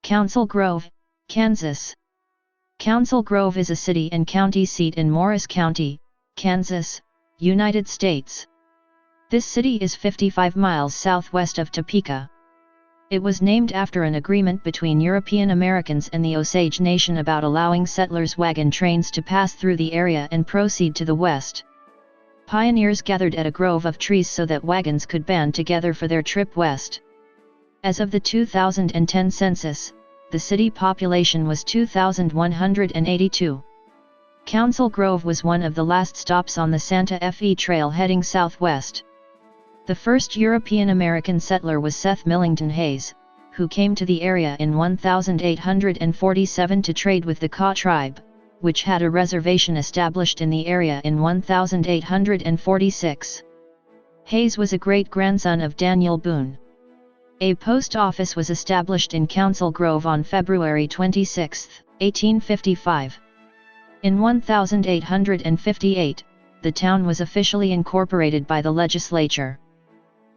Council Grove, Kansas. Council Grove is a city and county seat in Morris County, Kansas, United States. This city is 55 miles southwest of Topeka. It was named after an agreement between European Americans and the Osage Nation about allowing settlers' wagon trains to pass through the area and proceed to the west. Pioneers gathered at a grove of trees so that wagons could band together for their trip west. As of the 2010 census, the city population was 2,182. Council Grove was one of the last stops on the Santa Fe Trail heading southwest. The first European American settler was Seth Millington Hayes, who came to the area in 1847 to trade with the Kaw tribe, which had a reservation established in the area in 1846. Hayes was a great-grandson of Daniel Boone. A post office was established in Council Grove on February 26, 1855. In 1858, the town was officially incorporated by the legislature.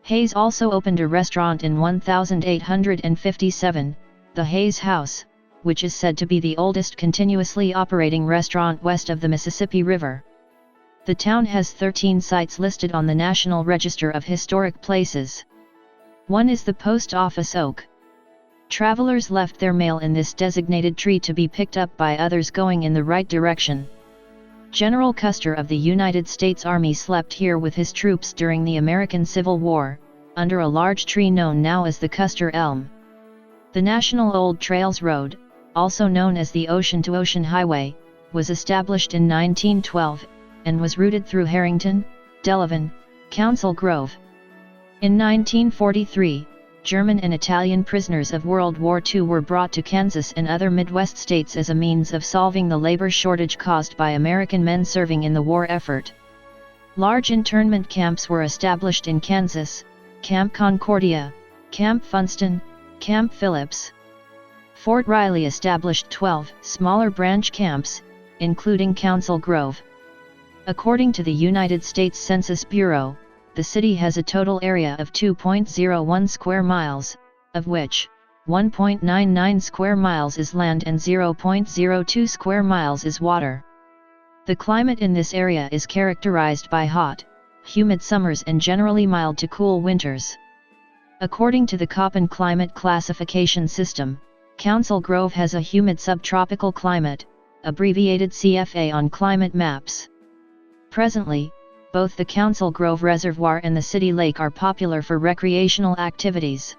Hayes also opened a restaurant in 1857, the Hayes House, which is said to be the oldest continuously operating restaurant west of the Mississippi River. The town has 13 sites listed on the National Register of Historic Places. One is the post office oak. Travelers left their mail in this designated tree to be picked up by others going in the right direction. General Custer of the United States Army slept here with his troops during the American Civil War, under a large tree known now as the Custer Elm. The National Old Trails Road, also known as the Ocean to Ocean Highway, was established in 1912, and was routed through Harrington, Delavan, Council Grove. In 1943, German and Italian prisoners of World War II were brought to Kansas and other Midwest states as a means of solving the labor shortage caused by American men serving in the war effort. Large internment camps were established in Kansas: Camp Concordia, Camp Funston, Camp Phillips. Fort Riley established 12 smaller branch camps, including Council Grove. According to the United States Census Bureau, the city has a total area of 2.01 square miles, of which 1.99 square miles is land and 0.02 square miles is water. The climate in this area is characterized by hot, humid summers and generally mild to cool winters. According to the Köppen climate classification system, Council Grove has a humid subtropical climate, abbreviated CFA on climate maps. Presently, both the Council Grove Reservoir and the city lake are popular for recreational activities.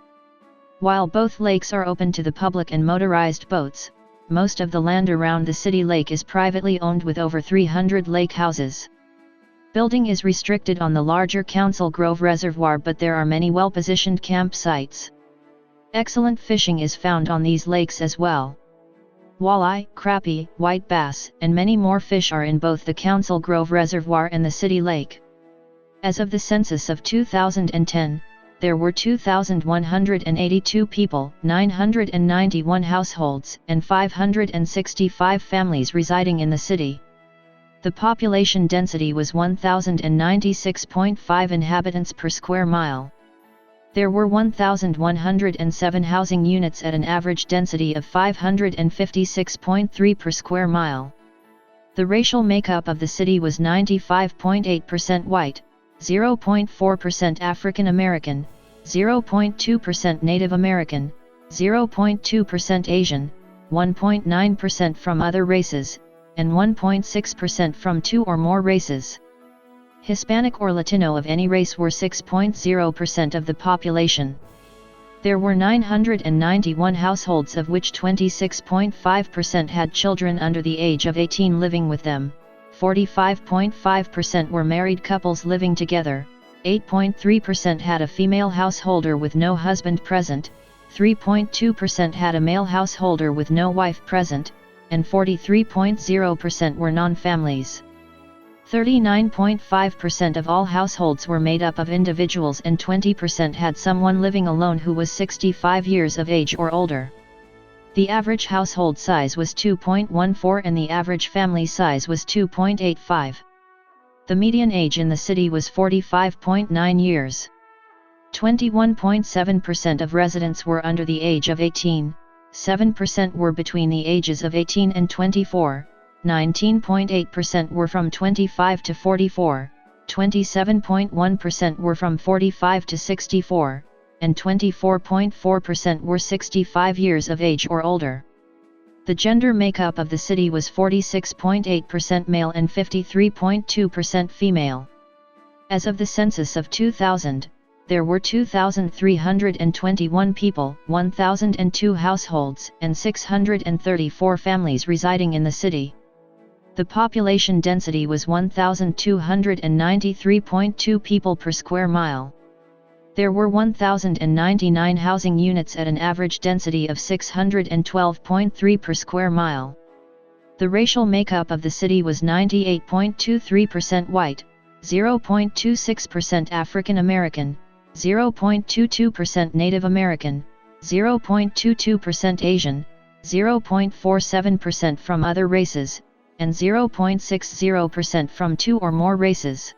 While both lakes are open to the public and motorized boats, most of the land around the city lake is privately owned with over 300 lake houses. Building is restricted on the larger Council Grove Reservoir, but there are many well-positioned campsites. Excellent fishing is found on these lakes as well. Walleye, crappie, white bass, and many more fish are in both the Council Grove Reservoir and the city lake. As of the census of 2010, there were 2,182 people, 991 households, and 565 families residing in the city. The population density was 1,096.5 inhabitants per square mile. There were 1,107 housing units at an average density of 556.3 per square mile. The racial makeup of the city was 95.8% white, 0.4% African American, 0.2% Native American, 0.2% Asian, 1.9% from other races, and 1.6% from two or more races. Hispanic or Latino of any race were 6.0% of the population. There were 991 households, of which 26.5% had children under the age of 18 living with them, 45.5% were married couples living together, 8.3% had a female householder with no husband present, 3.2% had a male householder with no wife present, and 43.0% were non-families. 39.5% of all households were made up of individuals, and 20% had someone living alone who was 65 years of age or older. The average household size was 2.14 and the average family size was 2.85. The median age in the city was 45.9 years. 21.7% of residents were under the age of 18, 7% were between the ages of 18 and 24, 19.8% were from 25 to 44, 27.1% were from 45 to 64, and 24.4% were 65 years of age or older. The gender makeup of the city was 46.8% male and 53.2% female. As of the census of 2000, there were 2,321 people, 1,002 households, and 634 families residing in the city. The population density was 1,293.2 people per square mile. There were 1,099 housing units at an average density of 612.3 per square mile. The racial makeup of the city was 98.23% white, 0.26% African American, 0.22% Native American, 0.22% Asian, 0.47% from other races, and 0.60% from two or more races.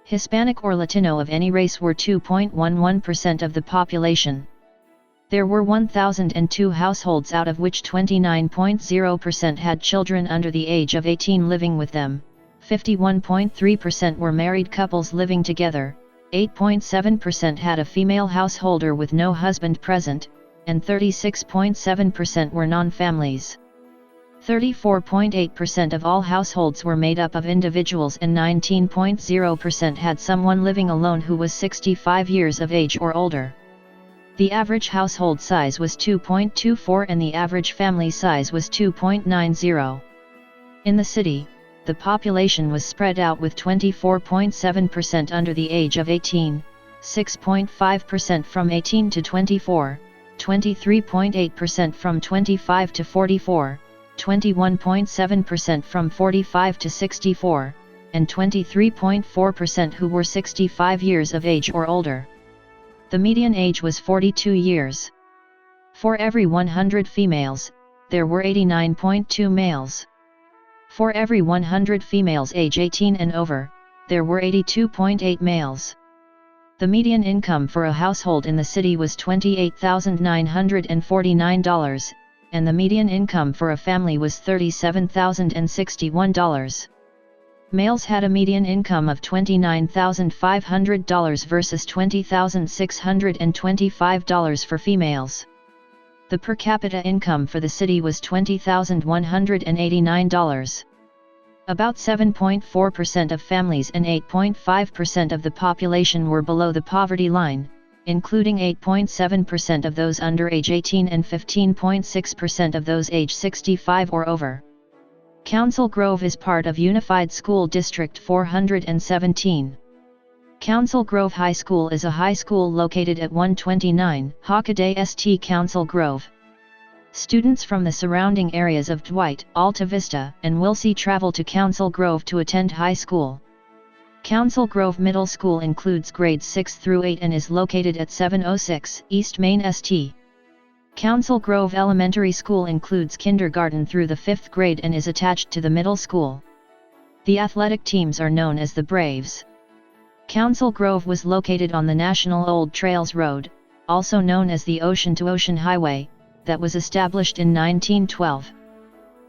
Hispanic or Latino of any race were 2.11% of the population. There were 1,002 households, out of which 29.0% had children under the age of 18 living with them, 51.3% were married couples living together, 8.7% had a female householder with no husband present, and 36.7% were non-families. 34.8% of all households were made up of individuals and 19.0% had someone living alone who was 65 years of age or older. The average household size was 2.24 and the average family size was 2.90. In the city, the population was spread out with 24.7% under the age of 18, 6.5% from 18 to 24, 23.8% from 25 to 44, 21.7% from 45 to 64, and 23.4% who were 65 years of age or older. The median age was 42 years. For every 100 females, there were 89.2 males. For every 100 females age 18 and over, there were 82.8 males. The median income for a household in the city was $28,949, and the median income for a family was $37,061. Males had a median income of $29,500 versus $20,625 for females. The per capita income for the city was $20,189. About 7.4% of families and 8.5% of the population were below the poverty line, including 8.7% of those under age 18 and 15.6% of those age 65 or over. Council Grove is part of Unified School District 417. Council Grove High School is a high school located at 129 Hockaday St. Council Grove. Students from the surrounding areas of Dwight, Alta Vista, and Wilsey travel to Council Grove to attend high school. Council Grove Middle School includes grades 6 through 8 and is located at 706 East Main St. Council Grove Elementary School includes kindergarten through the 5th grade and is attached to the middle school. The athletic teams are known as the Braves. Council Grove was located on the National Old Trails Road, also known as the Ocean to Ocean Highway, that was established in 1912.